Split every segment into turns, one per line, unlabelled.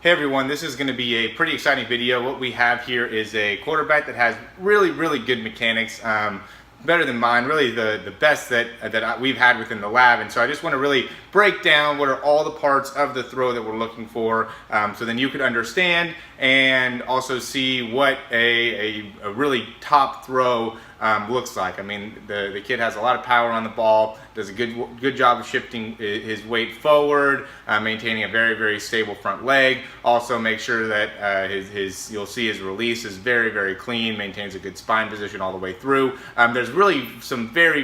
Hey everyone, this is going to be a pretty exciting video. What we have here is a quarterback that has really good mechanics, better than mine, really the best that we've had within the lab. And so I just want to really break down what are all the parts of the throw that we're looking for, so then you could understand and also see what a really top throw looks like. I mean, the kid has a lot of power on the ball, does a good job of shifting his weight forward, maintaining a very stable front leg. Also make sure that you'll see his release is very clean, maintains a good spine position all the way through. There's really some there's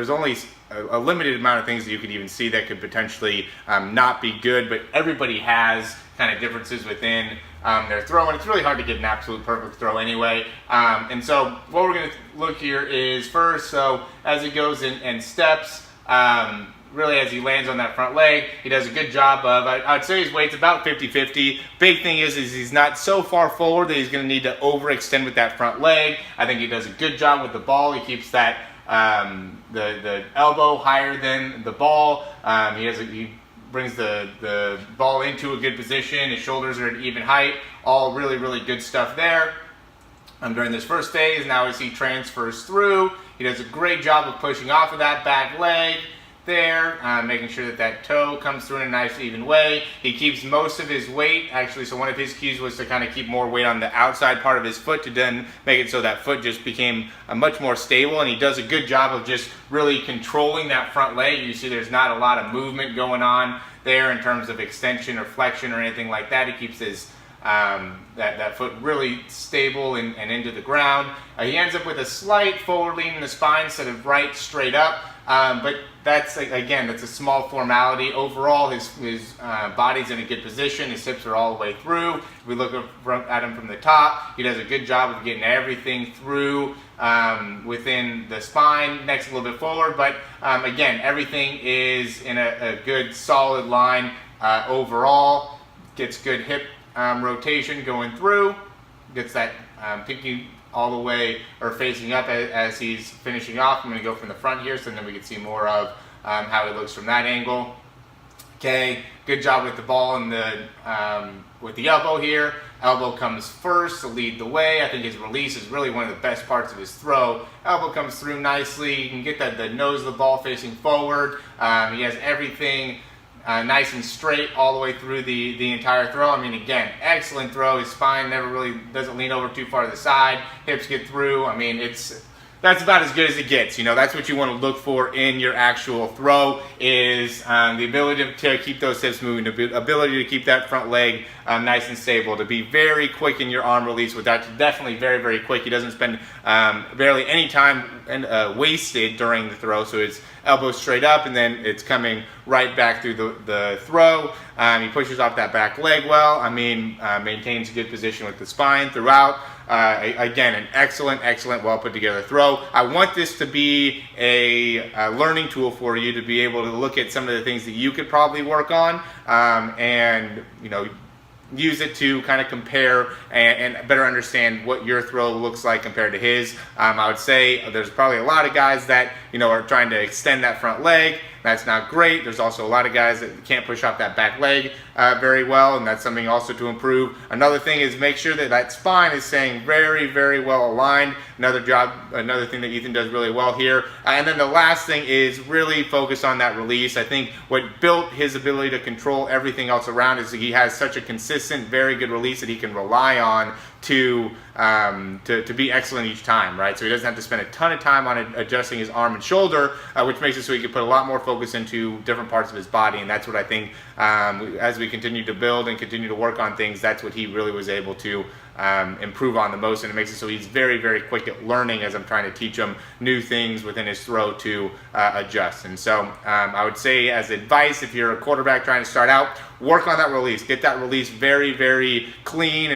only a limited amount of things that you could even see that could potentially not be good, but everybody has kind of differences within their throw, and it's really hard to get an absolute perfect throw anyway. And so what we're going to look here is first, so as he goes in and steps, really as he lands on that front leg, he does a good job of, I'd say his weight's about 50-50. Big thing is he's not so far forward that he's going to need to overextend with that front leg. I think he does a good job with the ball. He keeps that the elbow higher than the ball. He brings the ball into a good position. His shoulders are at even height. All really good stuff there. During this first phase, now as he transfers through, he does a great job of pushing off of that back leg there, making sure that toe comes through in a nice even way. He keeps most of his weight, actually, so one of his cues was to kind of keep more weight on the outside part of his foot to then make it so that foot just became much more stable, and he does a good job of just really controlling that front leg. You see there's not a lot of movement going on there in terms of extension or flexion or anything like that. He keeps his that foot really stable and into the ground. He ends up with a slight forward lean in the spine instead of right straight up. But that's, again, that's a small formality. Overall, his body's in a good position. His hips are all the way through. If we look at him from the top, he does a good job of getting everything through within the spine, next a little bit forward. But again, everything is in a good solid line overall. Gets good hip rotation going through. Gets that pinky all the way, or facing up as he's finishing off. I'm going to go from the front here so then we can see more of how he looks from that angle. Okay, good job with the ball and with the elbow here. Elbow comes first to lead the way. I think his release is really one of the best parts of his throw. Elbow comes through nicely. You can get the nose of the ball facing forward. He has everything nice and straight all the way through the entire throw. I mean, again, excellent throw. His spine never really doesn't lean over too far to the side. Hips get through. I mean, that's about as good as it gets. You know, that's what you want to look for in your actual throw, is the ability to keep those hips moving, the ability to keep that front leg nice and stable, to be very quick in your arm release. With that, definitely very quick. He doesn't spend barely any time wasted during the throw, so it's elbow straight up and then it's coming right back through the throw. He pushes off that back leg well. I mean, maintains a good position with the spine throughout. Again, an excellent, well put together throw. I want this to be a learning tool for you to be able to look at some of the things that you could probably work on, and you know, use it to kind of compare and better understand what your throw looks like compared to his. I would say there's probably a lot of guys that, you know, are trying to extend that front leg. That's not great. There's also a lot of guys that can't push off that back leg very well, and that's something also to improve. Another thing is make sure that spine is staying very well aligned. Another thing that Ethan does really well here. And then the last thing is really focus on that release. I think what built his ability to control everything else around is that he has such a consistent, very good release that he can rely on to be excellent each time, right? So he doesn't have to spend a ton of time on adjusting his arm and shoulder, which makes it so he can put a lot more focus into different parts of his body. And that's what I think, as we continue to build and continue to work on things, that's what he really was able to improve on the most, and it makes it so he's very quick at learning as I'm trying to teach him new things within his throw to adjust. And so I would say, as advice, if you're a quarterback trying to start out, work on that release. Get that release very clean